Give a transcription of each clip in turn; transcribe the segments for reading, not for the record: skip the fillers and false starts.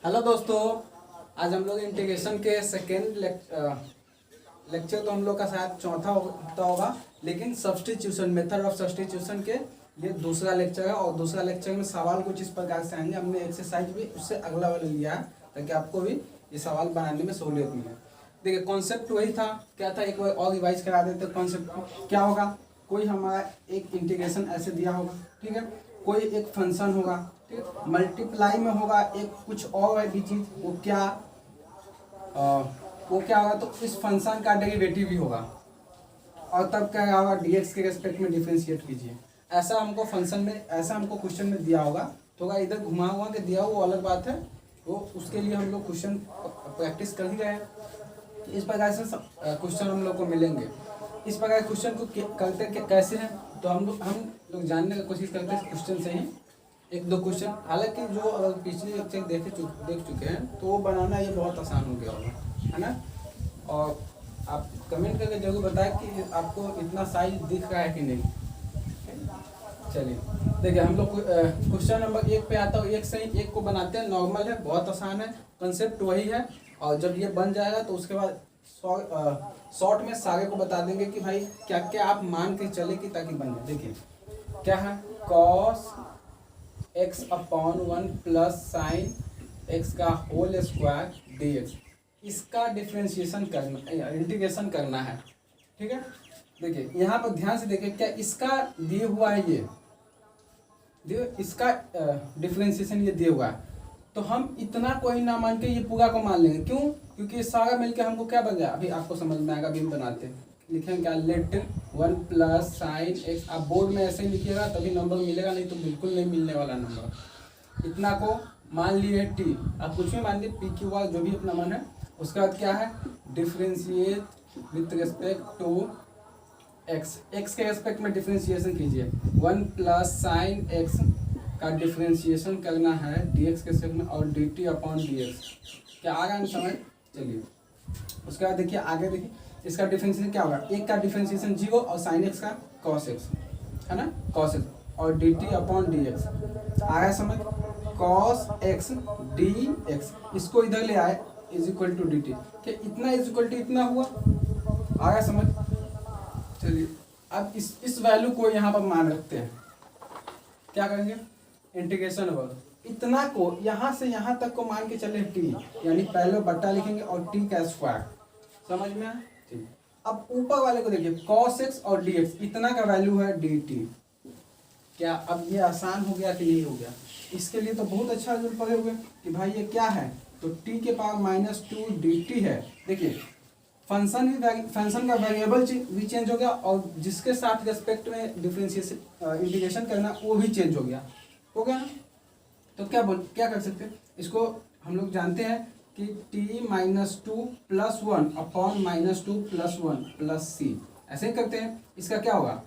Hello दोस्तों, आज हम लोग इंटीग्रेशन के सेकेंड लेक्चर तो हम लोग का शायद चौथा हफ्ता होगा, लेकिन सब्स्टिट्यूशन मेथड ऑफ सब्स्टिट्यूशन के ये दूसरा लेक्चर है। और दूसरा लेक्चर में सवाल कुछ इस प्रकार से आएंगे। हमने एक्सरसाइज भी उससे अगला वाला लिया है ताकि आपको भी ये सवाल बनाने में सहूलियत मिले। देखिए कॉन्सेप्ट वही था, क्या था, एक बार और रिवाइज करा देते। कॉन्सेप्ट क्या होगा, कोई हमारा एक इंटीग्रेशन ऐसे दिया होगा, ठीक है, कोई एक फंक्शन होगा, ठीक है, मल्टीप्लाई में होगा एक कुछ और है भी चीज, वो क्या होगा, तो इस फंक्शन का डेरिवेटिव भी होगा और तब क्या होगा, डीएक्स के रेस्पेक्ट में डिफरेंशिएट कीजिए। ऐसा हमको फंक्शन में, ऐसा हमको क्वेश्चन में दिया होगा। तो अगर इधर घुमा हुआ के दिया वो अलग बात है, वो उसके लिए हम लोग क्वेश्चन प्रैक्टिस कर ही रहे हैं। इस प्रकार से क्वेश्चन हम लोग को मिलेंगे। इस प्रकार क्वेश्चन को करते कैसे हैं, तो हम लोग जानने की कोशिश करते हैं क्वेश्चन से ही। एक दो क्वेश्चन, हालांकि जो पिछले लेक्चर देख चुके हैं तो वो बनाना ये बहुत आसान हो गया होगा, है ना। और आप कमेंट करके जरूर बताएं कि आपको इतना साइज दिख रहा है कि नहीं। चलिए देखिए, हम लोग क्वेश्चन नंबर 1 पे आता हूँ। एक से ही एक को बनाते हैं, नॉर्मल है, बहुत आसान है, कंसेप्ट वही है। और जब ये बन जाएगा तो उसके बाद शॉर्ट में सारे को बता देंगे कि भाई क्या क्या आप मान के चले कि ताकि बन जाए। देखिए क्या है, cos x upon 1 plus sine x का होल स्क्वायर dx, इसका डिफ्रेंशिएशन करना, इंटीग्रेशन करना है, ठीक है। देखिए यहाँ पर ध्यान से देखिए, क्या इसका दिए हुआ है, ये इसका डिफ्रेंशिएशन ये दिए हुआ है, तो हम इतना कोई ना मान के ये पूरा को मान लेंगे। क्यों? क्योंकि सारा मिलके हमको क्या बन जाए, अभी आपको समझ में आएगा। अभी हम बनाते हैं, लिखेंगे क्या, लेट 1 प्लस साइन x। आप बोर्ड में ऐसे ही लिखिएगा तभी नंबर मिलेगा, नहीं तो बिल्कुल नहीं मिलने वाला नंबर। इतना को मान लिए t, आप कुछ भी मान लिए, पी क्यू आर जो भी अपना मन है। उसके बाद क्या है, differentiate with respect to x के रेस्पेक्ट में डिफ्रेंशिएशन कीजिए। 1 प्लस साइन x का डिफ्रेंशिएशन करना है dx के सेक में, और dt अपॉन dx। क्या आ रहा है समझ? चलिए उसके बाद देखिए आगे, देखिए इसका डिफ्रेंशिएशन क्या होगा, एक का डिफ्रेंशिएशन 0 और साइन x का cos x, है ना, cos x, और dt अपॉन dx। आ रहा है समझ, cos x dx, इसको इधर ले आए इज इक्वल टू dt, क्या इतना इज इक्वल टू इतना हुआ। आ रहा है समझ? चलिए अब इस वैल्यू को यहाँ पर मान रखते हैं। क्या करेंगे, इंटीग्रेशन ओवर इतना को यहाँ से यहाँ तक को मान के चले t, यानी पहले बट्टा लिखेंगे और t का स्क्वायर। समझ में आया? ठीक। अब ऊपर वाले को देखिए, cos x और dx, इतना का वैल्यू है dt। क्या अब ये आसान हो गया कि नहीं हो गया? इसके लिए तो बहुत अच्छा रिजल्ट पड़े हुए कि भाई ये क्या है, तो t के पावर -2 dt है। देखिए फंक्शन का वेरिएबल भी चेंज हो गया, और जिसके साथ रेस्पेक्ट में डिफरेंशिएशन इंटीग्रेशन करना वो भी चेंज हो गया ना। तो क्या कर सकते हैं, इसको हम लोग जानते हैं कि t-2 plus 1 upon -2 plus 1 plus c, ऐसे ही करते हैं। इसका क्या होगा,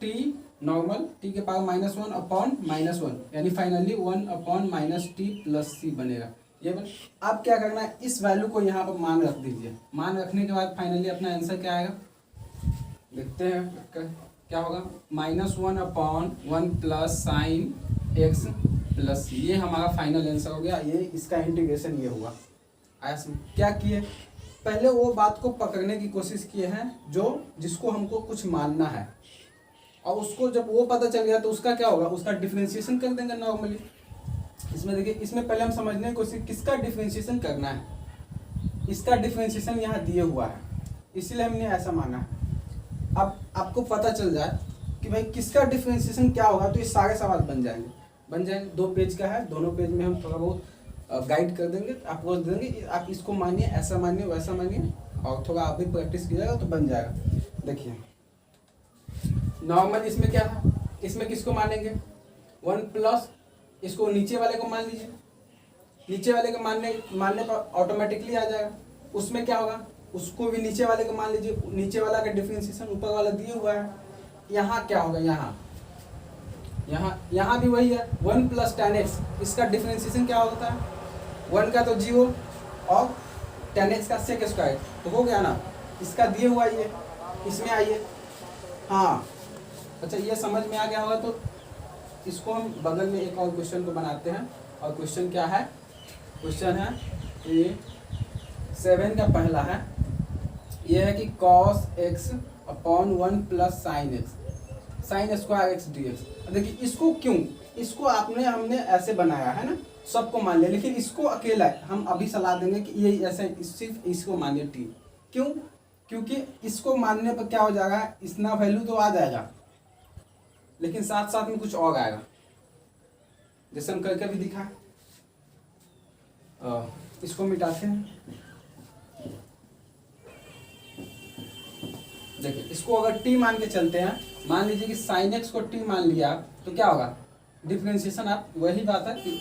t नॉर्मल, t के पावर -1 अपॉन -1, यानी finally 1 upon -t plus c बनेगा। ये अब क्या करना है, इस वैल्यू को यहाँ पर मान रख दीजिए। मान रखने के बाद फाइनली अपना आंसर क्या आएगा, देखते हैं क्या होगा, -1 upon 1 plus sine x plus c। ये हमारा फाइनल आंसर हो गया। ये इसका इंटीग्रेशन ये हुआ। क्या किए, पहले वो बात को पकड़ने की कोशिश किए हैं जिसको हमको कुछ मानना है, और उसको जब वो पता चल गया तो उसका क्या होगा, उसका डिफरेंशिएशन कर देंगे नॉर्मली। इसमें देखिए, इसमें पहले हम समझने की कोशिश, किसका डिफरेंशिएशन करना है। इसका डिफरेंशिएशन यहाँ दिए हुआ है, इसीलिए हमने ऐसा माना है। अब आपको पता चल जाए कि भाई किसका डिफरेंशिएशन क्या होगा, तो ये सारे सवाल बन जाएंगे। 2 पेज का है, दोनों पेज में हम थोड़ा बहुत गाइड कर देंगे, आपको देंगे, आप इसको मानिए, ऐसा मानिए, वैसा मानिए, और थोड़ा आप भी प्रैक्टिस कीजिएगा तो बन जाएगा। देखिए नॉर्मल इसमें क्या है, इसमें किसको मानेंगे, 1 प्लस, इसको नीचे वाले को मान लीजिए। नीचे वाले को मानने पर ऑटोमेटिकली आ जाएगा। उसमें क्या होगा, उसको भी नीचे वाले को मान लीजिए। नीचे वाला का डिफरेंशिएशन ऊपर वाला दिया हुआ है। यहाँ क्या होगा, यहाँ भी वही है, 1 प्लस tan x, इसका डिफरेंशिएशन क्या होता है, 1 का तो 0 और tan x का सेक स्क्वायर, तो हो गया ना। इसका दिए हुआ ये, इसमें आइए, हाँ अच्छा ये समझ में आ गया होगा। तो इसको हम बगल में एक और क्वेश्चन को बनाते हैं। और क्वेश्चन क्या है, क्वेश्चन है कि 7 का पहला है, ये है कि cos x upon 1 plus sine x, sign square x d x. देखिए इसको क्यों, इसको हमने ऐसे बनाया है ना, सबको मान लिया, लेकिन इसको अकेला हम अभी सलाह देंगे कि ये ऐसे सिर्फ इसको मानिए टी। क्यों, क्योंकि इसको मानने पर क्या हो जाएगा, इतना वैल्यू तो आ जाएगा लेकिन साथ साथ में कुछ और आएगा, जैसे हम करके भी दिखा। इसको मिटाते हैं, देखिए इसको अगर टी मान के चलते हैं, मान लीजिए कि साइन एक्स को टी मान लिया तो क्या होगा, डिफ्रेंशिएशन आप वही बात है कि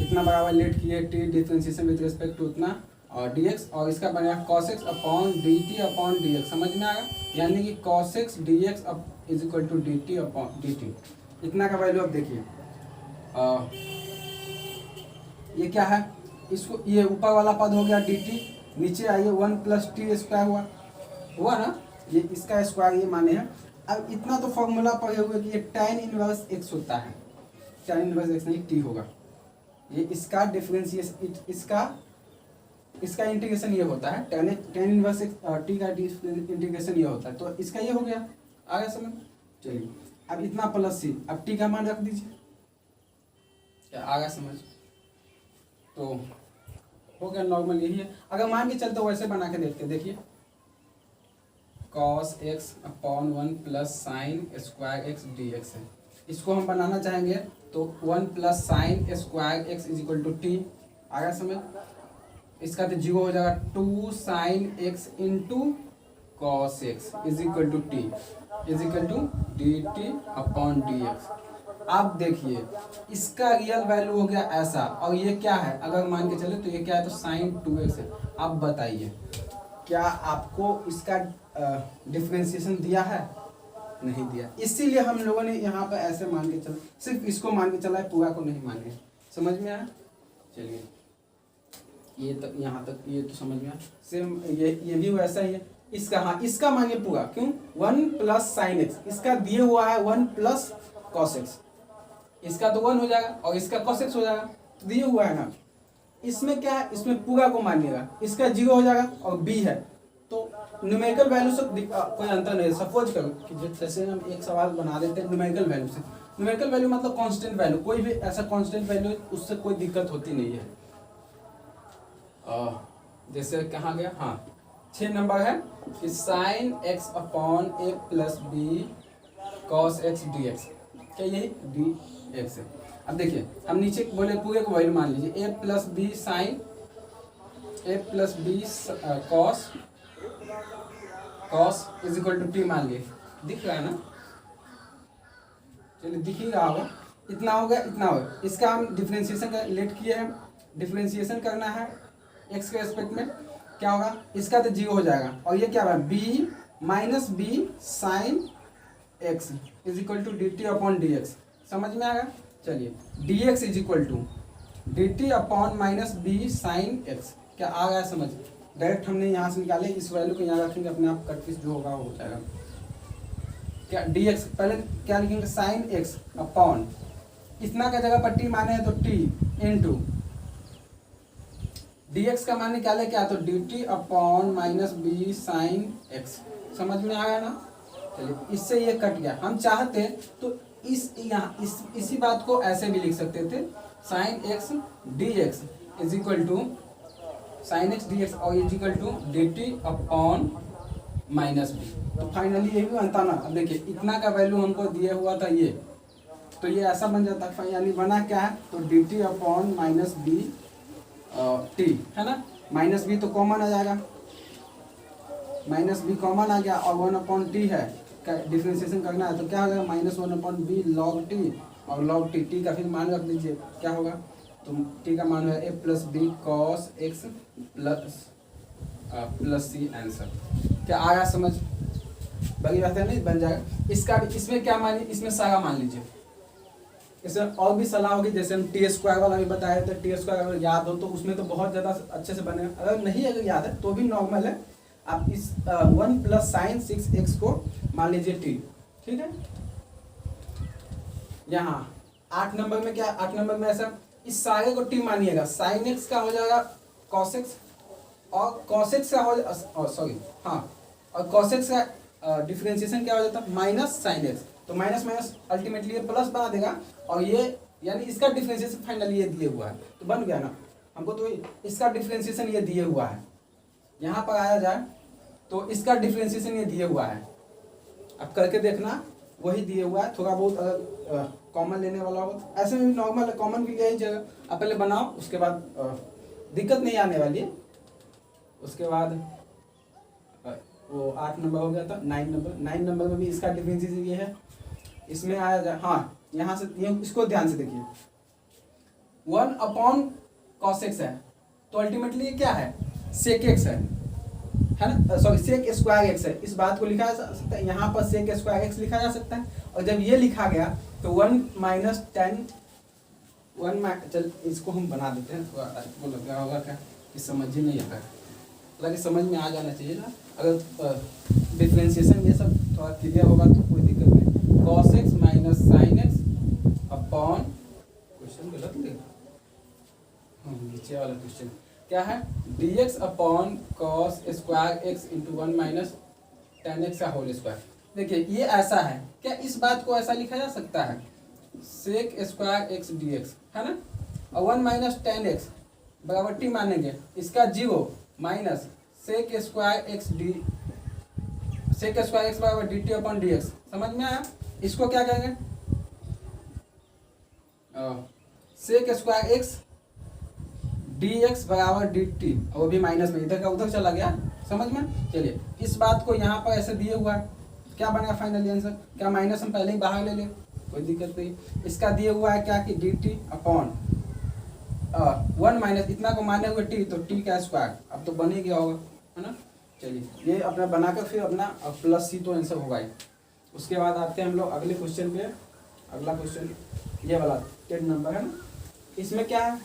इतना बराबर लेट किए t differentiation with respect to उतना और dx, और इसका बनेगा cos x upon dt upon dx। समझ में आएगा, यानी कि cos x dx is equal to dt upon dt। इतना का वैल्यू अब देखिए, ये क्या है, इसको ये ऊपर वाला पद हो गया dt, नीचे आइए 1 प्लस टी स्क्वायर हुआ ना, ये इसका स्क्वायर ये माने हैं। अब इतना तो फॉर्मूला पढ़े हुए कि ये tan इनवर्स x होता है, tan इनवर्स x नहीं t होगा, ये इसका डिफरेंशिएशन, इसका इंटीग्रेशन ये होता है, tan इनवर्स टी का इंटीग्रेशन ये होता है, तो इसका ये हो गया, आ गया समझ। चलिए अब इतना प्लस सी, अब टी का मान रख दीजिए, क्या आ गया समझ, तो हो गया नॉर्मल यही है। अगर मान के चलते वैसे बना के देखते, देखिए cos x upon 1 plus sine square x d x है, इसको हम बनाना चाहेंगे तो 1 plus sine square x is equal to t, आ गया समझ। इसका तो 0 हो जाएगा, 2 sine x into cos x is equal to t is equal to d t upon d x. आप देखिए इसका रियल वैल्यू हो गया ऐसा, और ये क्या है, अगर मान के चले तो ये क्या है, तो साइन 2x है। आप बताइए क्या आपको इसका डिफरेंशिएशन दिया है, नहीं दिया, इसीलिए हम लोगों ने यहाँ पर ऐसे मान के चला, सिर्फ इसको मान के चला है, पूरा को नहीं माने। समझ में आया, चलिए ये तक, यहाँ तक ये तो समझ में आया। सेम ये भी वैसा ही है, इसका हाँ इसका मानिए पूरा, क्यों 1 प्लस साइन एक्स, इसका दिए हुआ है 1 प्लस कॉस एक्स, इसका तो 1 हो जाएगा और इसका कॉस एक्स हो जाएगा, तो दिए हुआ है ना। इसमें क्या है, इसमें पूरा को मानिएगा, इसका 0 हो जाएगा और b है, तो न्यूमेरिकल वैल्यू से कोई अंतर नहीं। सपोज करो कि जैसे हम एक सवाल बना देते हैं न्यूमेरिकल वैल्यू से, न्यूमेरिकल वैल्यू मतलब कांस्टेंट वैल्यू, कोई भी ऐसा कांस्टेंट वैल्यू उससे कोई दिक्कत होती नहीं है। जैसे कहाँ गया, हाँ 6 नंबर है कि sine x upon a plus b cos x d x, क्या यही डी एक्स है। अब देखिए हम नीचे बोले पूरे को वैल्यू मान लीजिए, a plus b sine a plus b cos is equal to t मान लिए, दिख रहा है ना, चलिए दिख ही रहा होगा। इतना हो गया, इतना हो गया, इसका हम डिफरेंशिएशन का लेट किए हैं, डिफरेंशिएशन करना है एक्स के रेस्पेक्ट में, क्या होगा, इसका तो 0 हो जाएगा और ये क्या होगा, b minus b sine x is equal to d t upon d x. समझ में आएगा, चलिए d x is equal to d t upon minus b sine x, क्या आ गया समझ। डायरेक्ट हमने यहाँ से निकाले, इस वैल्यू को यहाँ रखेंगे, अपने आप कट पीस जो होगा वो हो जाएगा। क्या डी एक्स पहले क्या लिखेंगे, साइन एक्स अपॉन इतना का जगह पर टी माने हैं तो टी इंटू डी एक्स का मान निकाले क्या, तो d t upon minus b sine x. समझ में आया ना, चलिए इससे ये कट गया। हम चाहते तो इसी बात को ऐसे भी लिख सकते थे, sine x d x is equal to sine x d x और is equal to d t upon minus b. तो फाइनली ये भी बनता ना। अब देखिए इतना का वैल्यू हमको दिया हुआ था ये, तो ये ऐसा बन जाता है, यानी बना क्या है, तो d t upon minus b t है ना, माइनस बी तो कॉमन आ जाएगा, माइनस बी कॉमन आ गया और 1 अपॉन टी है, डिफरेंशिएशन करना है तो क्या हो जाएगा, minus 1 upon b log t और लॉग टी, टी का फिर मान रख दीजिए, क्या होगा, तो टी का मान है a plus b cos x plus c answer. क्या आया समझ, बड़ी बात है नहीं, बन जाएगा। इसका भी इसमें क्या मानिए, इसमें सारा मान लीजिए, इसमें और भी सलाह होगी, जैसे हम टी स्क्वायर वाला भी बताए थे, टी स्क्वायर अगर याद हो तो उसमें तो बहुत ज़्यादा अच्छे से बने, अगर नहीं अगर याद है तो भी नॉर्मल है। आप इस 1 प्लस साइन 6x को मान लीजिए टी, ठीक है। यहाँ 8 नंबर में क्या, 8 नंबर में ऐसा इस सारे को टी मानिएगा, साइन एक्स का हो जाएगा कॉस एक्स, और कॉस एक्स का हो सॉरी हाँ, और कॉस एक्स का डिफरेंशिएशन क्या हो जाता है माइनस साइन एक्स, तो माइनस माइनस अल्टीमेटली ये प्लस बना देगा, और ये यानी इसका डिफरेंशिएशन फाइनली ये दिए हुआ है, तो बन गया ना हमको, तो इसका डिफरेंशिएशन ये दिए हुआ है, यहाँ पर आया जाए तो इसका डिफरेंशिएशन ये दिए हुआ है, अब करके देखना वही दिए हुआ है, थोड़ा बहुत अगर कॉमन लेने वाला हो तो ऐसे में भी नॉर्मल कॉमन भी यही जगह, आप पहले बनाओ, उसके बाद दिक्कत नहीं आने वाली है। उसके बाद वो 8 नंबर हो गया था, 9 नंबर में भी इसका डिफरेंशिएशन ये है, इसमें आया जाए हाँ, यहाँ से ये इसको ध्यान से देखिए, 1 अपॉन कॉस एक्स है, तो अल्टीमेटली ये क्या है सेक एक्स है ना, सॉरी सेक स्क्वायर एक्स है, इस बात को लिखा जा सकता है, यहाँ पर सेक स्क्वायर एक्स लिखा जा सकता है, और जब ये लिखा गया तो 1 माइनस 10 चल इसको हम बना देते हैं, थोड़ा आपको लग रहा होगा क्या कि समझ ही नहीं आता है, हालांकि समझ में आ जाना चाहिए ना, अगर डिफरेंशिएशन ये सब थोड़ा क्लियर होगा तो कोई दिक्कत नहीं। Cos x minus sign x upon, question गलत लिखा, नीचे वाला क्वेश्चन क्या है, dx upon cos square x into 1 minus ten x का होल स्क्वायर। देखिए ये ऐसा है, क्या इस बात को ऐसा लिखा जा सकता है sec square x d x है ना, और 1 माइनस टेन एक्स बराबर टी मानेंगे, इसका 0 minus sec square x d, sec square x बराबर d t upon d x, समझ में आया। इसको क्या कहेंगे sec square x d x बराबर डी टी, और वो भी माइनस में, इधर का उधर चला गया, समझ में। चलिए इस बात को यहाँ पर ऐसे दिए हुआ है, क्या बनेगा फाइनली आंसर, क्या माइनस हम पहले ही बाहर ले लें, कोई दिक्कत नहीं। इसका दिया हुआ है क्या कि डी टी अपॉन 1 माइनस इतना को माने हुए टी, तो टी का स्क्वायर, अब तो बन ही गया होगा है ना। चलिए ये अपना बनाकर फिर अपना प्लस सी तो आंसर होगा ही। उसके बाद आते हैं हम लोग अगले क्वेश्चन पे, अगला क्वेश्चन ये वाला 10 नंबर है ना, इसमें क्या है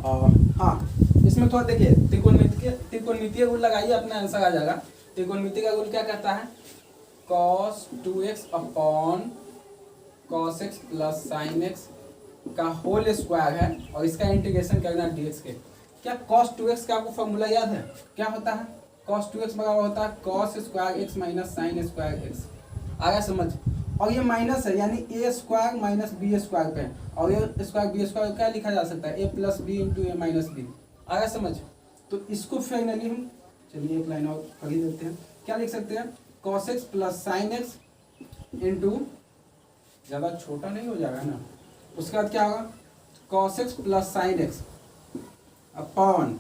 हाँ, इसमें थोड़ा देखिए त्रिकोणमितीय गुण लगाइए, अपना आंसर आ जाएगा। त्रिकोणमितीय का गुण क्या कहता है, cos 2x upon cos x plus sin x का होल स्क्वायर है, और इसका इंटीग्रेशन करना dx के। क्या cos 2x का आपको फॉर्मूला याद है, क्या होता है cos 2x बराबर होता है cos square x minus sine square x, आया समझ। और ये माइनस है यानी ए स्क्वायर माइनस बी स्क्वायर पे, और ये स्क्वायर बी स्क्वायर क्या लिखा जा सकता है, a plus B into A minus B, आया समझ। तो इसको फाइनली हम चलिए एक लाइन और कर ही देते हैं, क्या लिख सकते हैं cos x plus sign x into, ज़्यादा छोटा नहीं हो जाएगा ना, उसके बाद क्या होगा cos x plus sign x upon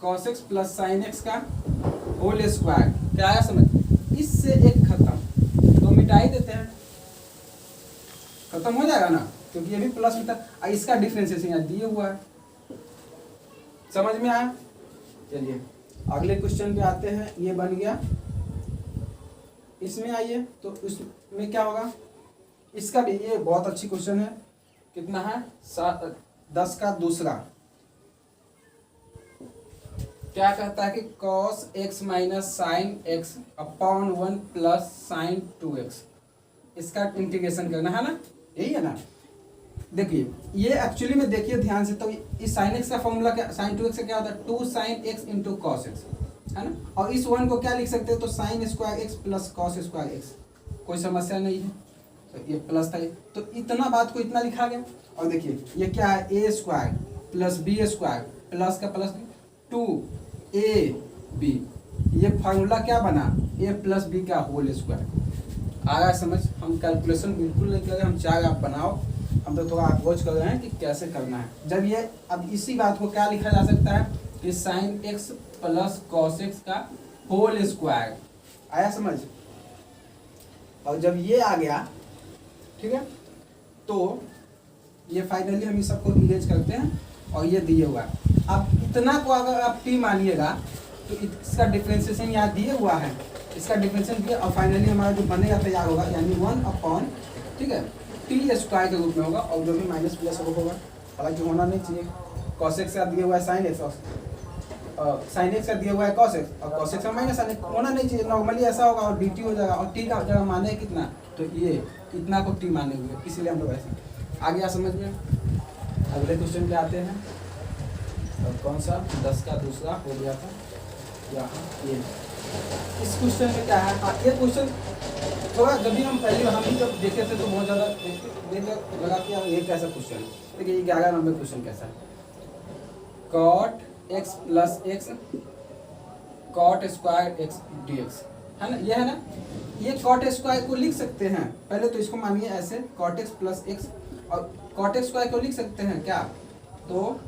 cos x plus sine x का होल स्क्वायर, क्या आया समझ। इससे एक खत्म, तो मिटा ही देते हैं, खत्म हो जाएगा ना, क्योंकि ये भी प्लस में था, इसका डिफरेंशिएशन यहाँ दिए हुआ है, समझ में आया। चलिए अगले क्वेश्चन पे आते हैं, ये बन गया। इसमें आइए तो इसमें क्या होगा, इसका भी ये बहुत अच्छी क्वेश्चन है, कितना है 10 का दूसरा, क्या कहता है कि cos x minus sign x upon 1 plus sign 2x, इसका इंटीग्रेशन करना है ना, यही है ना। देखिए ये एक्चुअली में देखिए ध्यान से, तो इस साइन एक्स का फॉर्मूला क्या, साइन 2x का क्या होता है 2 sine x into cos x है ना, और इस 1 को क्या लिख सकते हैं, तो sign square x plus cos square x, कोई समस्या नहीं है। तो ये प्लस था, तो इतना बात को इतना लिखा गया। और देखिए ये क्या है a square plus b square plus का प्लस 2ab, ये फार्मूला क्या बना a प्लस बी का होल स्क्वायर, आया समझ। हम कैलकुलेशन बिल्कुल नहीं कर रहे, हम चाहे आप बनाओ, हम तो थोड़ा अप्रोच कर रहे हैं कि कैसे करना है। जब ये अब इसी बात को क्या लिखा जा सकता है कि sine x plus cos x का होल स्क्वायर, आया समझ। और जब ये आ गया ठीक है, तो ये फाइनली हम इस सबको इरेज करते हैं, और ये दिए हुआ है। अब इतना को अगर आप टी मानिएगा तो इसका डिफरेंशिएशन यहाँ दिए हुआ है, इसका डिफरेंशिएशन दिया, और फाइनली हमारा जो बनेगा तैयार होगा, यानी 1 अपॉन ठीक है टी स्क्वायर के रूप में होगा, और जो भी माइनस प्लस होगा, हालांकि होना नहीं चाहिए। कॉस एक्स का दिया हुआ है साइन एक्स, और साइन एक्स का दिया हुआ है कॉस एक्स, और कॉस एक्स का माइनस होना नहीं चाहिए, नॉर्मली ऐसा होगा, और डी टी हो जाएगा, और टी का जगह माने कितना, तो ये इतना को टी माने हुए, इसीलिए हम लोग ऐसे। आ गया समझ में? अगले क्वेश्चन पे आते हैं। और कौन सा 10 का दूसरा हो गया था यहाँ ये। इस क्वेश्चन में क्या है, ये क्वेश्चन थोड़ा जब भी हम पहले हम भी जब देखे थे तो बहुत ज़्यादा देख लगा कि ये कैसा क्वेश्चन है। देखिए ये 11 नंबर क्वेश्चन कैसा है, cot x plus x cot square x dx है ना, ये है ना। ये cot स्क्वायर को लिख सकते हैं, पहले तो इसको मानिए ऐसे cot x प्लस एक्स, और cot x स्क्वायर को लिख सकते हैं क्या, तो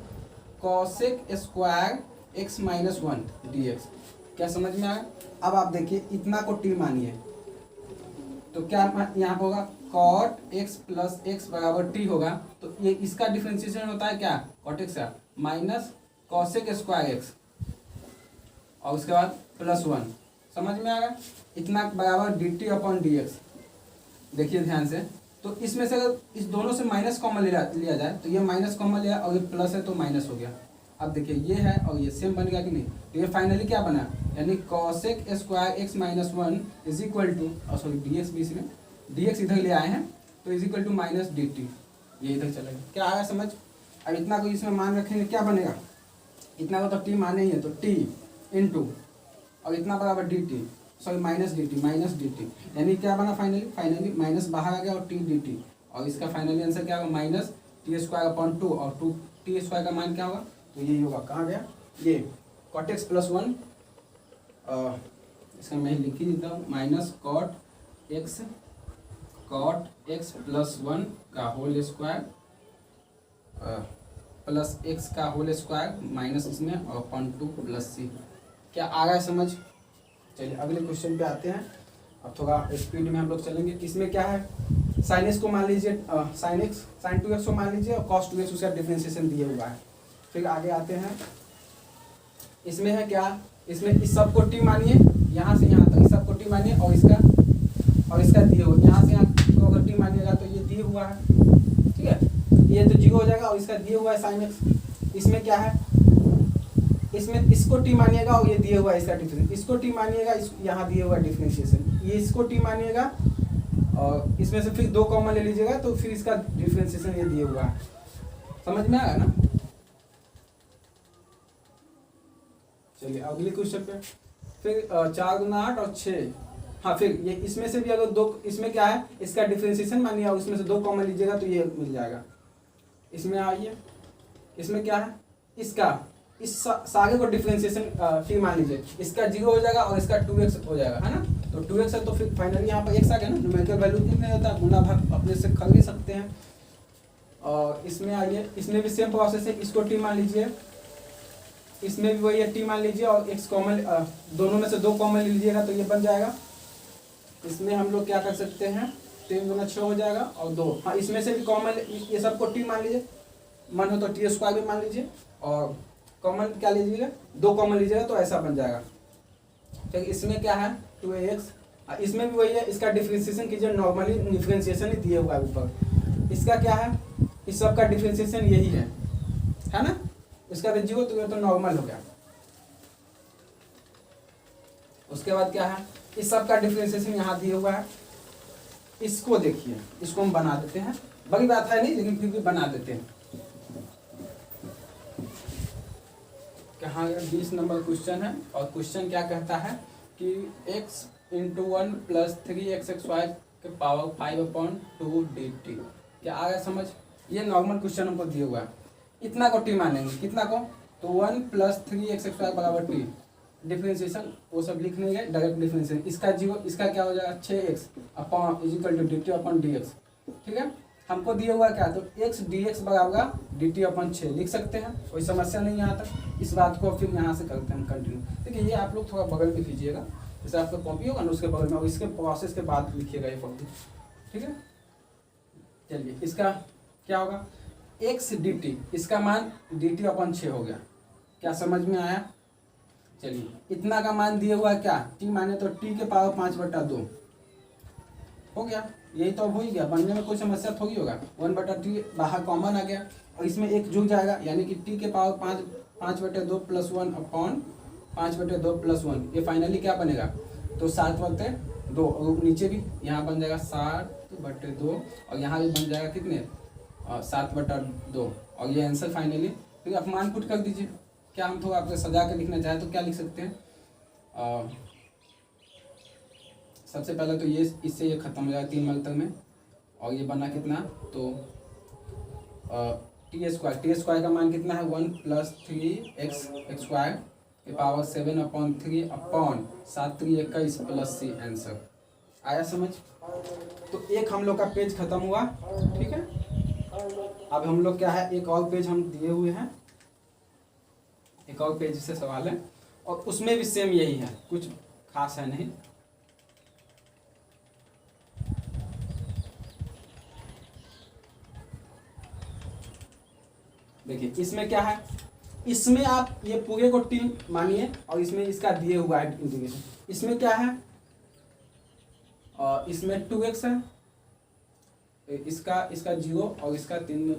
cosec square x minus 1 dx। क्या समझ में आया? अब आप देखिए इतना को t मानिए तो क्या यहाँ पर होगा cot x प्लस एक्स बराबर t होगा। तो ये इसका डिफरेंशिएशन होता है क्या, cot x का माइनस cosec स्क्वायर x और उसके बाद प्लस 1। समझ में आ गया? इतना बराबर dt अपॉन dx। देखिए ध्यान से, तो इसमें से अगर इस दोनों से माइनस कॉमन लिया जाए तो ये माइनस कॉमन लिया और ये प्लस है तो माइनस हो गया। अब देखिए ये है और ये सेम बन गया कि नहीं, तो ये फाइनली क्या बना, यानी cosec square x minus 1 is equal to, sorry dx भी इसमें dx इधर ले आए हैं तो is equal to minus dt, ये इधर चलेगा। क्या आया समझ? अब इतना को इसमें मान रखेंगे क्या बनेगा, इतना को तो t माने ही है तो t इंटू और इतना बराबर dt, सॉरी माइनस dt, यानी क्या बना फाइनली माइनस बाहर आ गया और t dt, और इसका फाइनली आंसर क्या होगा माइनस टी स्क्वायर अपॉन 2, और 2 टी स्क्वायर का मान क्या होगा, तो यही होगा। कहाँ गया ये cot x प्लस 1, इसका मैं लिख ही देता हूँ, माइनस cot x प्लस 1 का होल स्क्वायर प्लस x का होल स्क्वायर माइनस इसमें और अपॉन 2 प्लस c। क्या आ रहा है समझ? चलिए अगले क्वेश्चन पे आते हैं। अब थोड़ा स्पीड में हम लोग चलेंगे। इसमें क्या है, साइन एक्स को मान लीजिए, साइन 2x को मान लीजिए और कॉस 2x उसका डिफरेंशिएशन दिया हुआ है। फिर आगे आते हैं, इसमें है क्या, इसमें इस सब को t मानिए, यहाँ से यहाँ तक इस सब को t मानिए और इसका दिए हुआ, यहाँ से यहाँ को अगर t मानिएगा तो ये दिए हुआ है, ठीक है, ये तो 0 हो जाएगा और इसका दिए हुआ है साइन एक्स। इसमें क्या है, इसमें इसको t मानिएगा और ये दिए हुआ है इसका डिफरेंस, इसको t मानिएगा, यहाँ दिए हुआ डिफरेंशिएशन, ये इसको t मानिएगा और इसमें से फिर 2 कॉमन ले लीजिएगा तो फिर इसका डिफरेंशिएशन ये दिए हुआ है। समझ में आया ना? चलिए अगले क्वेश्चन पे, फिर 4 गुना 8 और 6, हाँ फिर ये इसमें से भी अगर 2, इसमें क्या है, इसका डिफरेंशिएशन मानिए और इसमें से 2 कॉमन लीजिएगा तो ये मिल जाएगा। इसमें आइए, इसमें क्या है, इसका इस सारे को डिफरेंशिएशन t मान लीजिए, इसका 0 हो जाएगा और इसका 2x हो जाएगा, है ना। तो 2x है तो फिर फाइनली यहाँ पर x आ गया ना, न्यूमेरिकल वैल्यू कितने होता है, गुना भाग अपने से कर भी सकते हैं। और इसमें आइए, इसमें भी सेम प्रोसेस है, इसको t मान लीजिए, इसमें भी वही है t मान लीजिए और x कॉमन, दोनों में से 2 कॉमन ले लीजिएगा तो ये बन जाएगा। इसमें हम लोग क्या कर सकते हैं, 3 गुना 6 हो जाएगा और 2, हाँ इसमें से भी कॉमन, ये सबको t मान लीजिए, मन हो तो टी स्क्वायर भी मान लीजिए और कॉमन क्या लीजिएगा, 2 कॉमन लीजिएगा तो ऐसा बन जाएगा। ठीक, इसमें क्या है 2x, इसमें भी वही है, इसका डिफरेंशिएशन कीजिए, नॉर्मली डिफरेंशिएशन ही दिए हुआ है ऊपर। इसका क्या है, इस सब का डिफरेंशिएशन यही है ना, इसका तो 0 तो नॉर्मल हो गया। उसके बाद क्या है, इस सब का डिफरेंशिएशन यहाँ दिए हुआ है। इसको देखिए, इसको हम बना देते हैं, बड़ी बात है नहीं लेकिन फिर भी बना देते हैं। कहाँ 20 नंबर क्वेश्चन है और क्वेश्चन क्या कहता है कि x इंटू 1 प्लस 3x² के पावर 5/2 dt। क्या आ गया समझ? ये नॉर्मल क्वेश्चन हमको दिया हुआ है, इतना को t मानेंगे, कितना को, तो 1 प्लस 3x² बराबर t, डिफरेंशिएशन वो सब लिखने गए, डायरेक्ट डिफरेंशिएशन, इसका 0, इसका क्या हो जाएगा 6x upon is equal to dt upon dx। ठीक है, हमको दिया हुआ क्या, तो x dx बराबर dt अपॉन 6 लिख सकते हैं, कोई समस्या नहीं यहाँ तक। इस बात को फिर यहाँ से करते हैं कंटिन्यू। देखिए ये आप लोग थोड़ा बगल में कीजिएगा, जैसे आपका कॉपी होगा ना उसके बगल में, और इसके प्रोसेस के बाद लिखिएगा ये कॉपी, ठीक है। चलिए इसका क्या होगा, x dt, इसका मान dt अपॉन 6 हो गया। क्या समझ में आया? चलिए इतना का मान दिया हुआ है क्या, t माने तो t के पावर 5/2 हो गया, यही तो हो ही गया, बनने में कोई समस्या थोड़ी होगा। 1/3 बाहर कॉमन आ गया और इसमें एक जुड़ जाएगा, यानी कि t के पावर 5/2 प्लस 1 अपॉन 5/2 प्लस 1, ये फाइनली क्या बनेगा, तो 7/2, और नीचे भी यहाँ बन जाएगा 7/2 और यहाँ भी बन जाएगा कितने 7/2 और ये आंसर फाइनली। फिर आप मान पुट कर दीजिए। क्या हम थोड़ा आपसे सजा के लिखना चाहें तो क्या लिख सकते हैं, सबसे पहले तो ये इससे ये खत्म हो जाएगा 3 मार्क तक में, और ये बना कितना, तो टी स्क्वायर का मान कितना है 1 + 3x² के पावर 7/3 अपॉन 7 3 21 + c आंसर। आया समझ? तो एक हम लोग का पेज खत्म हुआ, ठीक है। अब हम लोग क्या है, एक और पेज हम दिए हुए हैं, एक और पेज से सवाल है और उसमें भी सेम यही है, कुछ खास है नहीं। देखिए इसमें क्या है, इसमें आप ये पूरे को टी मानिए और इसमें इसका दिए हुआ है इंटीग्रेशन। इसमें क्या है, और इसमें 2x है, इसका 0 और इसका 3।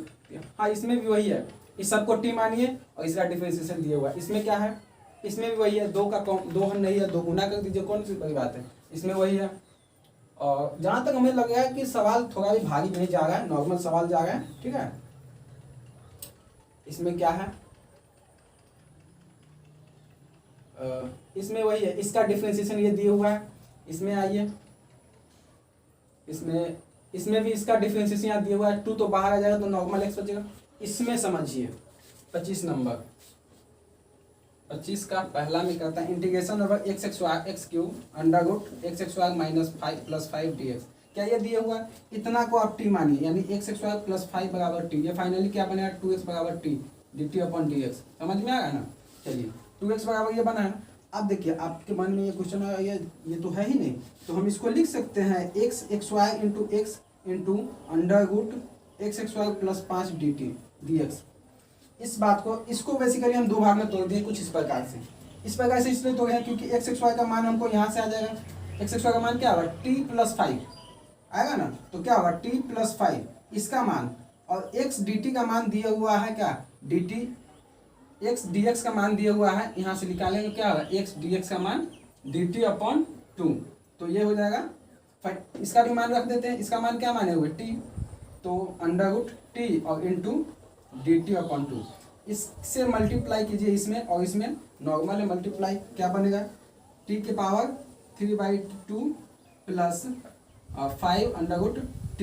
हाँ इसमें भी वही है, इस सबको टी मानिए और इसका डिफरेंशिएशन दिया हुआ है। इसमें क्या है, इसमें भी वही है, 2 का दो नहीं है, 2 गुना कर दीजिए, कौन सी बड़ी बात है। इसमें वही है। और जहाँ तक हमें लग रहा है कि सवाल थोड़ा भी भारी नहीं जा रहा है, नॉर्मल सवाल जा रहा है, ठीक है। इसमें क्या है, इसमें वही है, इसका डिफरेंशिएशन ये दिया हुआ है। इसमें आइए, इसमें भी इसका डिफरेंशिएशन यहाँ दिया हुआ है, 2 तो बाहर आ जाएगा तो नॉर्मल x बचेगा। इसमें समझिए 25 नंबर, 25 का पहला में कहता है integration over x³ √x² - 5 + 5 dx। क्या ये दिया हुआ है, इतना को आप t मानिए, यानी x² + 5 = t। ये फाइनली क्या बनेगा, 2x = t dt/dx। समझ में आ गया ना। चलिए 2x बराबर ये बना है। अब देखिए आपके मन में ये क्वेश्चन है, ये तो है ही नहीं, तो हम इसको लिख सकते हैं x xy × x × √x² + 5 dx। इस बात को, इसको बेसिकली हम 2 भाग में तोड़ दिए कुछ इस प्रकार से। इस प्रकार से इसलिए तोड़े हैं क्योंकि x xy का मान हमको यहाँ से आ जाएगा। x xy का मान क्या होगा, t + 5 आएगा ना, तो क्या होगा t + 5 इसका मान, और x dt का मान दिया हुआ है, क्या dt, x dx का मान दिया हुआ है। यहाँ से निकालेंगे क्या होगा, x dx का मान dt/2, तो ये हो जाएगा। इसका भी मान रख देते हैं, इसका मान क्या माने हुए t, तो √t और इंटू dt/2। इससे मल्टीप्लाई कीजिए इसमें और इसमें, नॉर्मल मल्टीप्लाई क्या बनेगा, t के पावर 3/2 + 5 √t,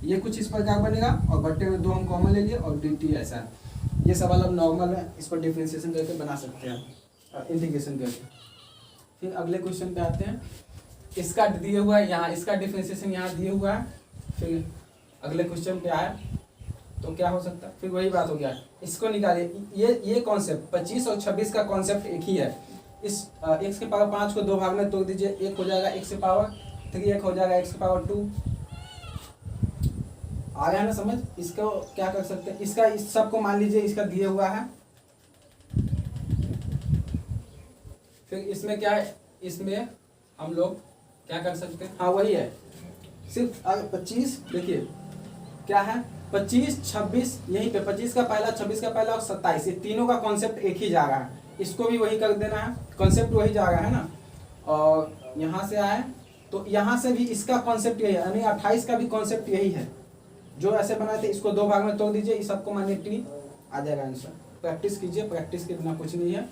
ये कुछ इस प्रकार बनेगा, और बट्टे में 2 हम कॉमन ले लिए और dt ऐसा है। ये सवाल अब नॉर्मल है, इसको डिफरेंशिएशन करके बना सकते हैं, इंटीग्रेशन करके। फिर अगले क्वेश्चन पे आते हैं, इसका दिया हुआ है यहाँ, इसका डिफरेंशिएशन यहाँ दिया हुआ है। फिर अगले क्वेश्चन पे आए तो क्या हो सकता है, फिर वही बात हो गया, इसको निकालिए। ये कॉन्सेप्ट 25 और 26 का कॉन्सेप्ट एक ही है। इस x के पावर 5 को 2 भाग में तोड़ दीजिए, एक हो जाएगा x के पावर 3, एक हो जाएगा x के पावर 2। आ गया ना समझ। इसको क्या कर सकते हैं, इसका इस सब को मान लीजिए इसका दिए हुआ है। फिर इसमें क्या है, इसमें हम लोग क्या कर सकते हैं, हाँ वही है, सिर्फ 25 देखिए क्या है, 25 26 यहीं पे 25 का पहला, 26 का पहला और 27, ये तीनों का कॉन्सेप्ट एक ही जा रहा है। इसको भी वही कर देना है, कॉन्सेप्ट वही जा रहा है ना। और यहाँ से आए तो यहाँ से भी इसका कॉन्सेप्ट यही है, यानी 28 का भी कॉन्सेप्ट यही है। जो ऐसे बनाए थे इसको 2 भाग में तोड़ दीजिए, इस सबको मानिए टी, आ जाएगा आंसर। प्रैक्टिस कीजिए, प्रैक्टिस के बिना कुछ नहीं है।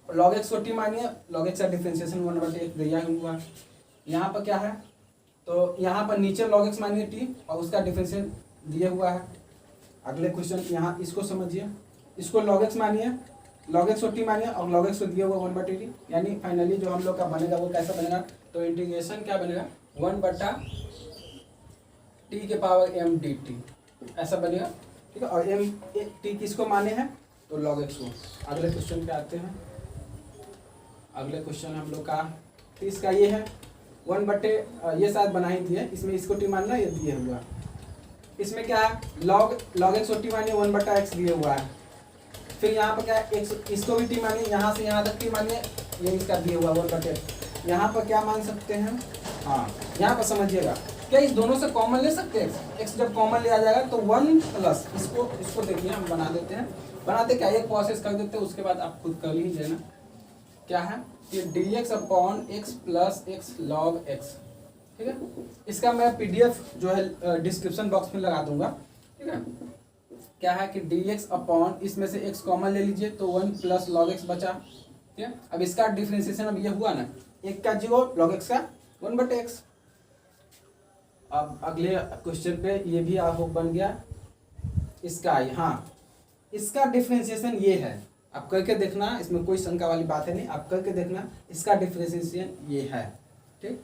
log x को टी मानिए, log x का डिफरेंशिएशन 1/1 दिया हुआ। यहाँ पर क्या है, तो यहाँ पर नीचे log x मानिए टी और उसका डिफरेंशिएशन दिया हुआ है। अगले क्वेश्चन यहाँ इसको समझिए, इसको log x मानिए, log x को टी मानिए और log x को दिया हुआ 1/t, यानी फाइनली जो हम लोग का बनेगा वो कैसा बनेगा, तो इंटीग्रेशन क्या बनेगा 1/t के पावर m dt ऐसा बनेगा, ठीक है। और m t किसको माने हैं, तो log x को। अगले क्वेश्चन पे आते हैं। अगले क्वेश्चन हम लोग का 30 का ये है 1/, ये शायद बना ही दिए, इसमें इसको टी मानना, ये दिए हुआ। इसमें क्या है, log x को टी मानिए 1/x दिए हुआ है। फिर यहाँ पर क्या है, x इसको भी टी मानिए, यहाँ से यहाँ तक टी मानिए, ये इसका दिए हुआ 1/x। यहाँ पर क्या मान सकते हैं, हाँ यहाँ पर समझिएगा, क्या इस दोनों से कॉमन ले सकते हैं। x जब कॉमन ले आ जाएगा तो 1 प्लस इसको देखिए हम बना देते हैं, बनाते क्या एक प्रोसेस कर देते हैं, उसके बाद आप खुद कर लीजिए ना। क्या है, ये dx/x + x log x, ठीक है। इसका मैं PDF जो है डिस्क्रिप्शन बॉक्स में लगा दूंगा, ठीक है। क्या है कि dx अपॉन इसमें से x कॉमन ले लीजिए तो 1 प्लस लॉग x बचा। ठीक है, अब इसका डिफ्रेंसिएशन अब ये हुआ ना, एक का जीरो लॉग x का 1/x। अब अगले क्वेश्चन पे ये भी आपको बन गया इसका आई। हाँ, इसका डिफ्रेंसिएशन ये है, आप करके देखना, इसमें कोई शंका वाली बात है नहीं, आप करके देखना, इसका डिफ्रेंसिएशन ये है। ठीक,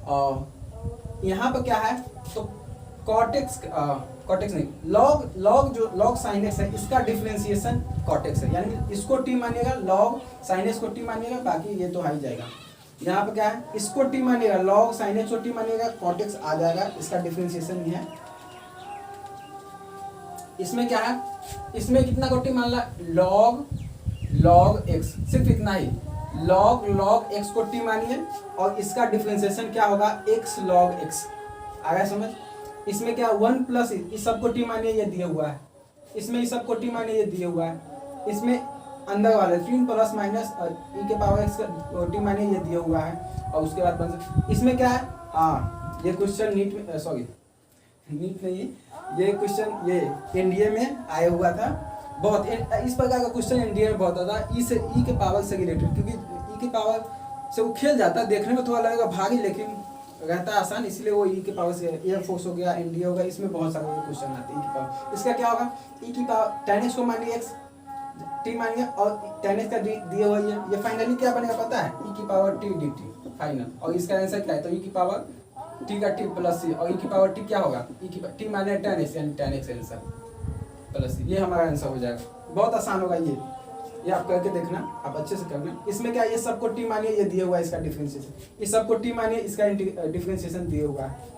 और यहाँ पर क्या है तो कॉटेक्स नहीं, लॉग साइन एक्स है, इसका डिफरेंशिएशन कॉटेक्स है, यानी इसको टी मानिएगा, लॉग साइन एक्स को टी मानिएगा, बाकी ये तो आ ही जाएगा। यहाँ पर क्या है, इसको टी मानिएगा, लॉग साइन एक्स को टी मानिएगा, कॉटेक्स आ जाएगा, इसका डिफरेंशिएशन ये है। इसमें क्या है, इसमें कितना को टी मान ला, लॉग एक्स, सिर्फ इतना ही, लॉग एक्स को टी मानिए और इसका डिफरेंशिएशन क्या होगा, एक्स लॉग एक्स। आ गया समझ। इसमें क्या 1 प्लस इस सबको टी मानिए, ये दिया हुआ है, इसमें इस सबको टी मानिए, ये दिया हुआ है, इसमें अंदर वाले 3 प्लस माइनस ई के पावर एक्स का टी मानिए, ये दिया हुआ है। और उसके बाद बन इसमें क्या है, हाँ ये क्वेश्चन नीट में, सॉरी नीट नहीं, ये क्वेश्चन ये एनडीए में आया हुआ था, बहुत इस प्रकार का क्वेश्चन एनडीए में बहुत आता है, ई से ई के पावर से रिलेटेड, क्योंकि ई के पावर से वो खेल जाता है, देखने में थोड़ा लगेगा भारी लेकिन रहता है आसान, इसलिए वो ई के पावर से, एयरफोर्स हो गया, एनडीए हो गया, इसमें बहुत सारे क्वेश्चन आते हैं ई की पावर। इसका क्या होगा, ई की पावर tan x को मानिए x टी मानिए और tan x का दिया हुआ ये फाइनली क्या बनेगा पता है, ई की power T D T final. और इसका आंसर क्या है, तो ई की पावर टी का टी प्लस सी, और ई की पावर टी क्या होगा, ई की टी माने tan x, यानी tan x आंसर प्लस सी, ये हमारा आंसर हो जाएगा। बहुत आसान होगा ये आप करके देखना, आप अच्छे से करना। इसमें क्या, ये सबको टी मानिए, ये दिया हुआ है इसका डिफरेंशिएशन, इस सबको टी मानिए, इसका डिफरेंशिएशन दिया हुआ है।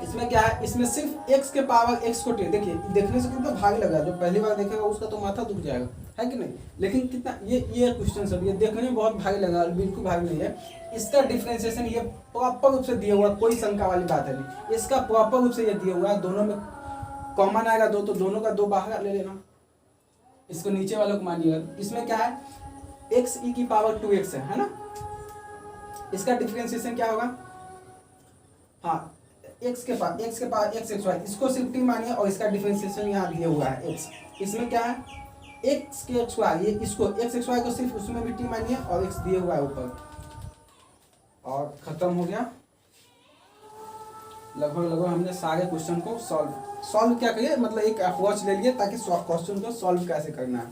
इसमें क्या है, इसमें सिर्फ x के पावर x को टी, देखिए देखने से कितना भारी लग रहा है, जो पहली बार देखेगा उसका तो माथा दुख जाएगा, है कि नहीं, लेकिन कितना ये क्वेश्चन सब ये देखने में बहुत भारी लगा, बिल्कुल भारी नहीं है। इसका डिफरेंशिएशन ये प्रॉपर रूप से दिया हुआ, कोई शंका वाली बात है नहीं, इसका प्रॉपर रूप से ये दिया हुआ है, दोनों में कॉमन आएगा दो, तो दोनों का दो बाहर ले लेना, इसको नीचे वालों को मानिएगा। इसमें क्या है, x e की पावर 2x है ना, इसका डिफरेंशिएशन क्या होगा, हाँ x के पावर x x y, इसको सिर्फ t मानिए और इसका डिफरेंशिएशन यहाँ दिया हुआ है x। इसमें क्या है, x के x y, ये इसको x x y को सिर्फ उसमें भी t मानिए और x दिया हुआ है ऊपर, और खत्म हो गया। लगभग हमने सारे क्वेश्चन को सॉल्व क्या करिए, मतलब एक अप्रोच ले लिए ताकि क्वेश्चन को सॉल्व कैसे करना है।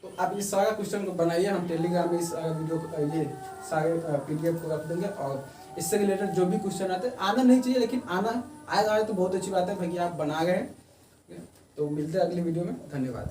तो आप इस सारा क्वेश्चन को बनाइए, हम टेलीग्राम में इस वीडियो ये सारे पीडीएफ को रख देंगे, और इससे रिलेटेड जो भी क्वेश्चन आते हैं, आना नहीं चाहिए लेकिन आएगा तो बहुत अच्छी बात है, भैया आप बना गए। तो मिलते हैं अगली वीडियो में, धन्यवाद।